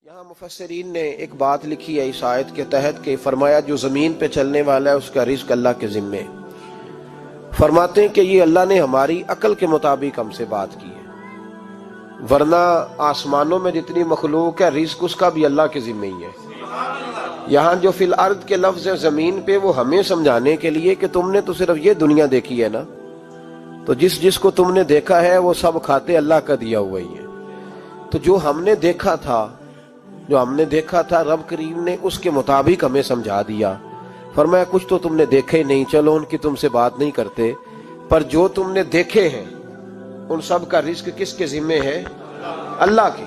یہاں مفسرین نے ایک بات لکھی ہے اس آیت کے تحت کہ فرمایا جو زمین پہ چلنے والا ہے اس کا رزق اللہ کے ذمے. فرماتے ہیں کہ یہ اللہ نے ہماری عقل کے مطابق ہم سے بات کی ہے، ورنہ آسمانوں میں جتنی مخلوق ہے رزق اس کا بھی اللہ کے ذمے ہی ہے. یہاں جو فی الارض کے لفظ ہے زمین پہ، وہ ہمیں سمجھانے کے لیے کہ تم نے تو صرف یہ دنیا دیکھی ہے نا، تو جس کو تم نے دیکھا ہے وہ سب کھاتے اللہ کا دیا ہوا ہی ہے. تو جو ہم نے دیکھا تھا رب کریم نے اس کے مطابق ہمیں سمجھا دیا. فرمایا کچھ تو تم نے دیکھے نہیں، چلو ان کی تم سے بات نہیں کرتے، پر جو تم نے دیکھے ہیں ان سب کا رزق کس کے ذمے ہے؟ اللہ کے.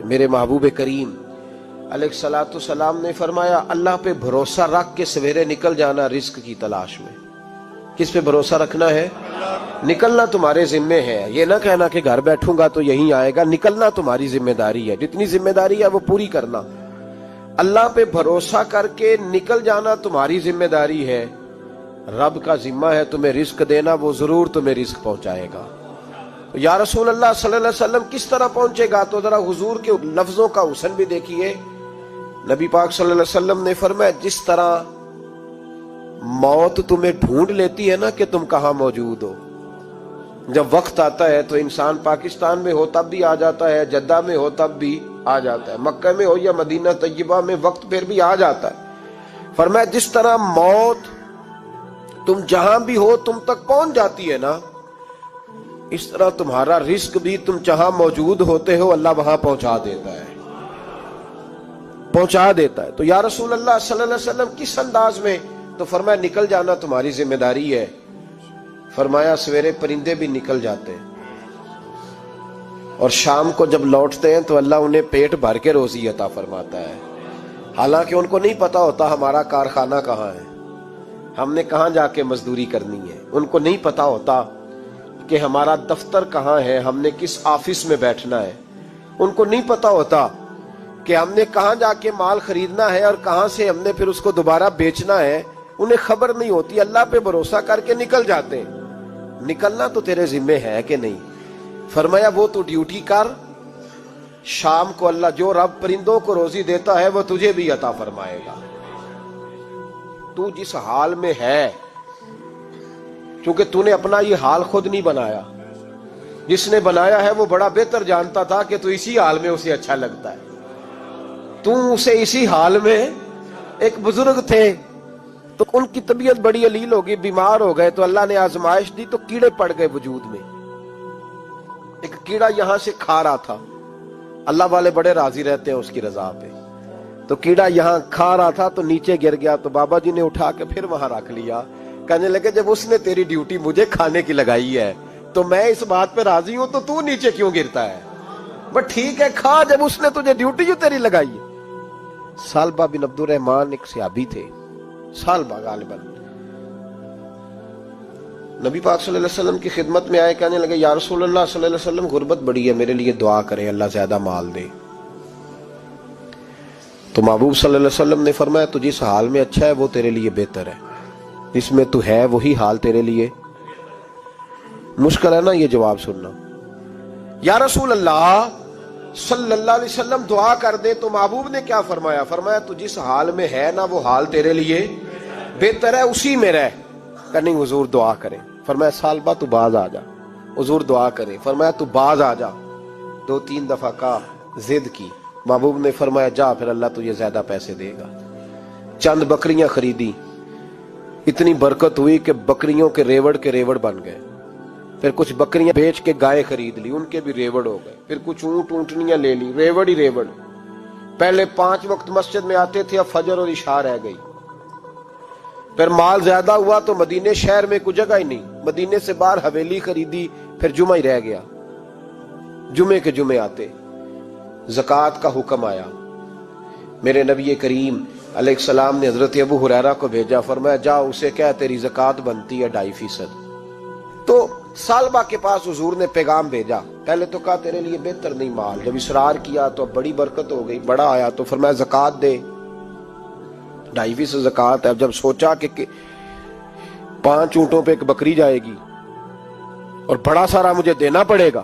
میرے محبوب کریم علیہ الصلوۃ والسلام نے فرمایا اللہ پہ بھروسہ رکھ کے سویرے نکل جانا رزق کی تلاش میں. کس پہ بھروسہ رکھنا ہے؟ نکلنا تمہارے ذمے ہے. یہ نہ کہنا کہ گھر بیٹھوں گا تو یہیں آئے گا. نکلنا تمہاری ذمہ داری ہے، جتنی ذمہ داری ہے وہ پوری کرنا. اللہ پہ بھروسہ کر کے نکل جانا تمہاری ذمہ داری ہے. رب کا ذمہ ہے تمہیں رزق دینا، وہ ضرور تمہیں رزق پہنچائے گا. یا رسول اللہ صلی اللہ علیہ وسلم کس طرح پہنچے گا؟ تو ذرا حضور کے لفظوں کا حسن بھی دیکھیے. نبی پاک صلی اللہ علیہ وسلم نے فرمایا جس طرح موت تمہیں ڈھونڈ لیتی ہے نا کہ تم کہاں موجود ہو، جب وقت آتا ہے تو انسان پاکستان میں ہو تب بھی آ جاتا ہے، جدہ میں ہو تب بھی آ جاتا ہے، مکہ میں ہو یا مدینہ طیبہ میں وقت پھر بھی آ جاتا ہے. فرمایا جس طرح موت تم جہاں بھی ہو تم تک پہنچ جاتی ہے نا، اس طرح تمہارا رزق بھی تم جہاں موجود ہوتے ہو اللہ وہاں پہنچا دیتا ہے. تو یا رسول اللہ صلی اللہ علیہ وسلم کس انداز میں؟ تو فرمایا نکل جانا تمہاری ذمہ داری ہے. فرمایا سویرے پرندے بھی نکل جاتے ہیں اور شام کو جب لوٹتے ہیں تو اللہ انہیں پیٹ بھر کے روزی عطا فرماتا ہے. حالانکہ ان کو نہیں پتا ہوتا ہمارا کارخانہ کہاں ہے، ہم نے کہاں جا کے مزدوری کرنی ہے. ان کو نہیں پتا ہوتا کہ ہمارا دفتر کہاں ہے، ہم نے کس آفس میں بیٹھنا ہے. ان کو نہیں پتا ہوتا کہ ہم نے کہاں جا کے مال خریدنا ہے اور کہاں سے ہم نے پھر اس کو دوبارہ بیچنا ہے. انہیں خبر نہیں ہوتی. اللہ پہ بھروسہ کر کے نکل جاتے ہیں. نکلنا تو تیرے ذمے ہے کہ نہیں؟ فرمایا وہ تو ڈیوٹی کر، شام کو اللہ جو رب پرندوں کو روزی دیتا ہے وہ تجھے بھی عطا فرمائے گا. تو جس حال میں ہے، کیونکہ تو نے اپنا یہ حال خود نہیں بنایا، جس نے بنایا ہے وہ بڑا بہتر جانتا تھا کہ تو اسی حال میں اسے اچھا لگتا ہے. تو اسے اسی حال میں، ایک بزرگ تھے تو ان کی طبیعت بڑی علیل ہو گئی، بیمار ہو گئے، تو اللہ نے آزمائش دی تو کیڑے پڑ گئے وجود میں. ایک کیڑا یہاں سے کھا رہا تھا، اللہ والے بڑے راضی رہتے ہیں اس کی رضا پہ. تو کیڑا یہاں کھا رہا تھا تو نیچے گر گیا، تو بابا جی نے اٹھا کے پھر وہاں رکھ لیا. کہنے لگے جب اس نے تیری ڈیوٹی مجھے کھانے کی لگائی ہے تو میں اس بات پہ راضی ہوں، تو نیچے کیوں گرتا ہے؟ بس ٹھیک ہے کھا، جب اس نے تجھے ڈیوٹی جو تیری لگائی ہے. سالبہ بن عبد الرحمن ایک صحابی تھے، سالبہ غالباً نبی پاک صلی اللہ علیہ وسلم کی خدمت میں آئے. کہنے لگے یا رسول اللہ صلی اللہ علیہ وسلم غربت بڑی ہے، میرے لیے دعا کریں اللہ زیادہ مال دے. تو محبوب صلی اللہ علیہ وسلم نے فرمایا تو جس حال میں اچھا ہے وہ تیرے لیے بہتر ہے، جس میں تو ہے وہی حال تیرے لیے. مشکل ہے نا یہ جواب سننا. یا رسول اللہ صلی اللہ علیہ وسلم دعا کر دے. تو محبوب نے کیا فرمایا؟ فرمایا تو جس حال میں ہے نا وہ حال تیرے لیے بہتر ہے، اسی میں رہ. کہ نہیں حضور دعا کریں. فرمایا سالبہ تو باز آ جا. حضور دعا کریں. فرمایا تو باز آ جا. 2-3 دفعہ کا ضد کی. محبوب نے فرمایا جا پھر اللہ تجھے زیادہ پیسے دے گا. چند بکریاں خریدی، اتنی برکت ہوئی کہ بکریوں کے ریوڑ بن گئے. پھر کچھ بکریاں بیچ کے گائے خرید لی، ان کے بھی ریوڑ ہو گئے. پھر کچھ اونٹنیاں لے لی، ریوڑ ہی ریوڑ. پہلے 5 وقت مسجد میں آتے تھے، اب فجر اور عشاء رہ گئی. پھر مال زیادہ ہوا تو مدینے شہر میں کوئی جگہ ہی نہیں، مدینے سے باہر حویلی خریدی، پھر جمعہ ہی رہ گیا. جمعے کے جمعے آتے. زکوٰۃ کا حکم آیا. میرے نبی کریم علیہ السلام نے حضرت ابو ہریرہ کو بھیجا. فرمایا جا اسے کہہ تیری زکوٰۃ بنتی ہے 2.5%. تو سالبہ کے پاس حضور نے پیغام بھیجا. پہلے تو کہا تیرے لیے بہتر نہیں مال. جب اصرار کیا تو اب بڑی برکت ہو گئی، بڑا آیا تو فرمایا زکوٰۃ دے. 2.5% زکوٰۃ ہے. اب جب سوچا کہ 5 اونٹوں پہ ایک بکری جائے گی اور بڑا سارا مجھے دینا پڑے گا،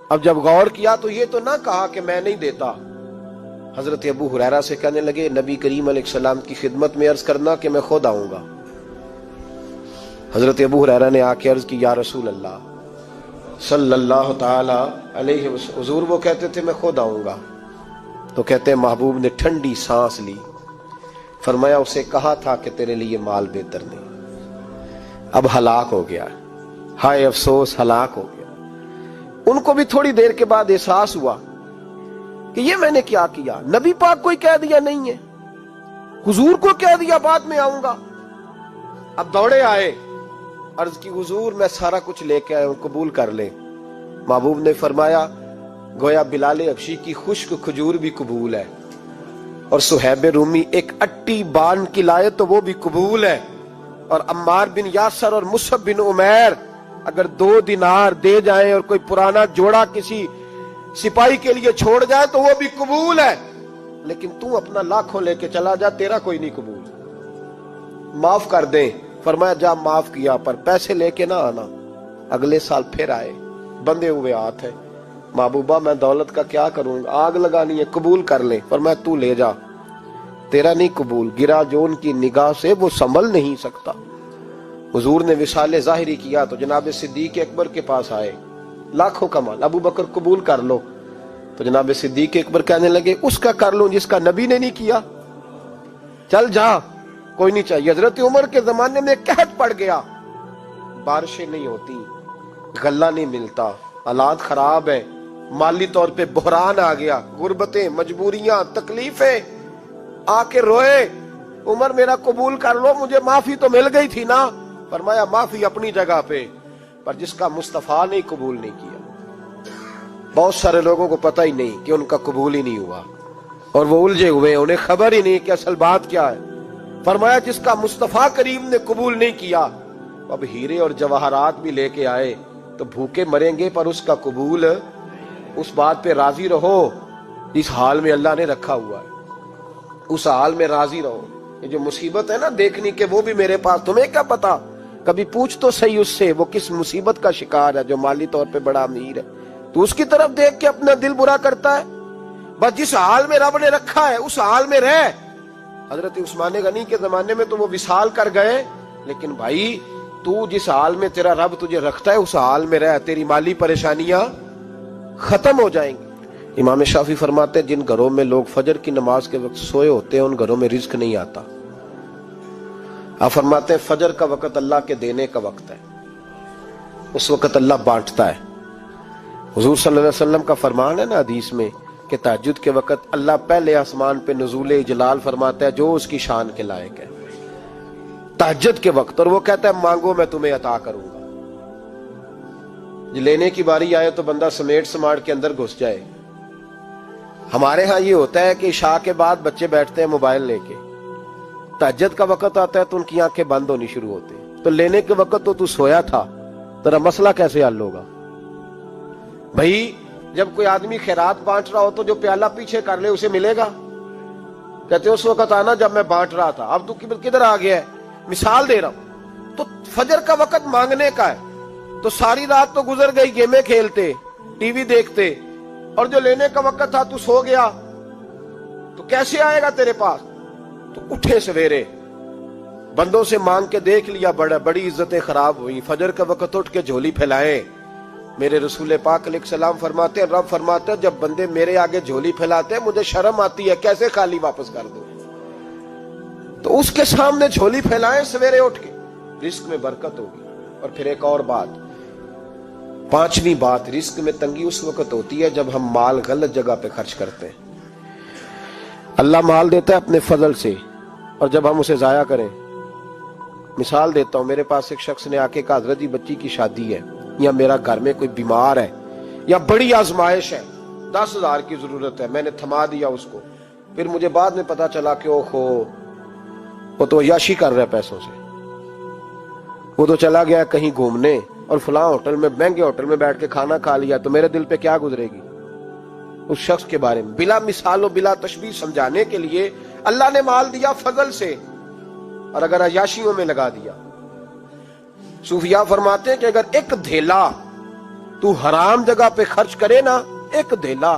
اب جب غور کیا تو یہ تو نہ کہا کہ میں نہیں دیتا، حضرت ابو ہریرہ سے کہنے لگے نبی کریم علیہ السلام کی خدمت میں عرض کرنا کہ میں خود آؤں گا۔ حضرت ابو ہریرہ نے آ کے عرض کی یا رسول اللہ صلی اللہ تعالی علیہ وسلم، حضور وہ کہتے تھے میں خود آؤں گا، تو کہتے ہیں محبوب نے ٹھنڈی سانس لی، فرمایا اسے کہا تھا کہ تیرے لیے مال بہتر نہیں، اب ہلاک ہو گیا، ہائے افسوس ہلاک ہو گیا۔ ان کو بھی تھوڑی دیر کے بعد احساس ہوا کہ یہ میں نے کیا کیا، نبی پاک کوئی کہہ دیا نہیں ہے، حضور کو کہہ دیا بعد میں آؤں گا۔ اب دوڑے آئے، عرض کی حضور میں سارا کچھ لے کے آیا ہوں، قبول کر لیں۔ محبوب نے فرمایا گویا بلال حبشی کی خشک کھجور بھی قبول ہے، اور صہیب رومی ایک اٹی بان کی لائے تو وہ بھی قبول ہے، اور عمار بن یاسر اور مصعب بن عمیر اگر 2 دینار دے جائیں اور کوئی پرانا جوڑا کسی سپاہی کے لیے چھوڑ جائے تو وہ بھی قبول ہے، لیکن تو اپنا لاکھوں لے کے چلا جا، تیرا کوئی نہیں قبول، معاف کر دیں۔ فرمایا جا معاف کیا، پر پیسے لے کے نہ آنا۔ اگلے سال پھر آئے، بندے ہوئے ہاتھ ہے، محبوبہ میں دولت کا کیا کروں گا، آگ لگانی ہے، قبول کر لیں۔ فرمایا تو لے جا، تیرا نہیں قبول، گرا جو ان کی نگاہ سے وہ سنبھل نہیں سکتا۔ حضور نے وصال ظاہری کیا تو جناب صدیق اکبر کے پاس آئے، لاکھوں کا مال، ابو بکر قبول کر لو، تو جناب صدیق اکبر کہنے لگے اس کا کر لوں جس کا نبی نے نہیں کیا، چل جا کوئی نہیں چاہیے۔ حضرت عمر کے زمانے میں قحط پڑ گیا، بارشیں نہیں ہوتی، غلہ نہیں ملتا، حالات خراب ہے، مالی طور پہ بحران آ گیا، غربتیں، مجبوریاں، تکلیفیں، آ کے روئے عمر میرا قبول کر لو، مجھے معافی تو مل گئی تھی نا۔ فرمایا معافی اپنی جگہ پہ، پر جس کا مصطفیٰ نے قبول نہیں کیا۔ بہت سارے لوگوں کو پتہ ہی نہیں کہ ان کا قبول ہی نہیں ہوا، اور وہ الجھے ہوئے، انہیں خبر ہی نہیں کہ اصل بات کیا ہے۔ فرمایا جس کا مصطفیٰ کریم نے قبول نہیں کیا، اب ہیرے اور جواہرات بھی لے کے آئے تو بھوکے مریں گے، پر اس کا قبول، اس بات پہ راضی رہو اس حال میں اللہ نے رکھا ہوا ہے، اس حال میں راضی رہو۔ یہ جو مصیبت ہے نا دیکھنی کہ وہ بھی میرے پاس، تمہیں کیا پتا، کبھی پوچھ تو صحیح اس سے وہ کس مصیبت کا شکار ہے، جو مالی طور پہ بڑا امیر ہے، تو اس کی طرف دیکھ کے اپنا دل برا کرتا ہے۔ بس جس حال میں رب نے رکھا ہے اس حال میں رہ۔ حضرت عثمان غنی کے زمانے میں تو وہ وصال کر گئے، لیکن بھائی تو جس حال میں تیرا رب تجھے رکھتا ہے اس حال میں رہ، تیری مالی پریشانیاں ختم ہو جائیں گی۔ امام شافعی فرماتے ہیں جن گھروں میں لوگ فجر کی نماز کے وقت سوئے ہوتے ہیں ان گھروں میں رزق نہیں آتا۔ آپ فرماتے ہیں فجر کا وقت اللہ کے دینے کا وقت ہے، اس وقت اللہ بانٹتا ہے۔ حضور صلی اللہ علیہ وسلم کا فرمان ہے نا حدیث میں کہ تہجد کے وقت اللہ پہلے آسمان پہ نزول جلال فرماتا ہے جو اس کی شان کے لائق ہے تہجد کے وقت، اور وہ کہتا ہے مانگو میں تمہیں عطا کروں گا۔ لینے کی باری آئے تو بندہ سمیٹ سماٹ کے اندر گھس جائے۔ ہمارے ہاں یہ ہوتا ہے کہ عشاء کے بعد بچے بیٹھتے ہیں موبائل لے کے، تہجد کا وقت آتا ہے تو ان کی آنکھیں بند ہونی شروع ہوتی ہیں، تو لینے کے وقت تو سویا تھا، تیرا مسئلہ کیسے حل ہوگا؟ بھائی جب کوئی آدمی خیرات بانٹ رہا ہو تو جو پیالہ پیچھے کر لے اسے ملے گا؟ کہتے اس وقت آنا جب میں بانٹ رہا تھا، اب تو کدھر آ گیا ہے؟ مثال دے رہا ہوں۔ تو فجر کا وقت مانگنے کا ہے، تو ساری رات تو گزر گئی گیمیں کھیلتے، ٹی وی دیکھتے، اور جو لینے کا وقت تھا تو سو گیا، تو کیسے آئے گا تیرے پاس؟ تو اٹھے سویرے بندوں سے مانگ کے دیکھ لیا، بڑی عزتیں خراب ہوئی، فجر کا وقت اٹھ کے جھولی پھیلائے۔ میرے رسول پاک علیہ السلام فرماتے ہیں، رب فرماتے ہیں جب بندے میرے آگے جھولی پھیلاتے ہیں مجھے شرم آتی ہے، کیسے خالی واپس کر دوں؟ تو اس کے سامنے جھولی پھیلائیں سویرے اٹھ کے، رزق میں برکت ہوگی۔ اور پھر ایک اور بات، 5ویں بات، رزق میں تنگی اس وقت ہوتی ہے جب ہم مال غلط جگہ پہ خرچ کرتے ہیں۔ اللہ مال دیتا ہے اپنے فضل سے، اور جب ہم اسے ضائع کریں، مثال دیتا ہوں، میرے پاس ایک شخص نے آ کے کہا حضرت جی بچی کی شادی ہے، یا میرا گھر میں کوئی بیمار ہے، یا بڑی آزمائش ہے، 10,000 کی ضرورت ہے، میں نے تھما دیا اس کو، پھر مجھے بعد میں پتا چلا کہ وہ تو عیاشی کر رہا ہے پیسوں سے، وہ تو چلا گیا کہیں گھومنے اور فلاں ہوٹل میں، مہنگے ہوٹل میں بیٹھ کے کھانا کھا لیا، تو میرے دل پہ کیا گزرے گی اس شخص کے بارے میں؟ بلا مثال و بلا تشبیہ سمجھانے کے لیے اللہ نے مال دیا فضل سے، اور اگر عیاشیوں میں لگا دیا۔ صوفیاء فرماتے ہیں کہ اگر ایک دھیلا تو حرام جگہ پہ خرچ کرے نا، ایک دھیلا،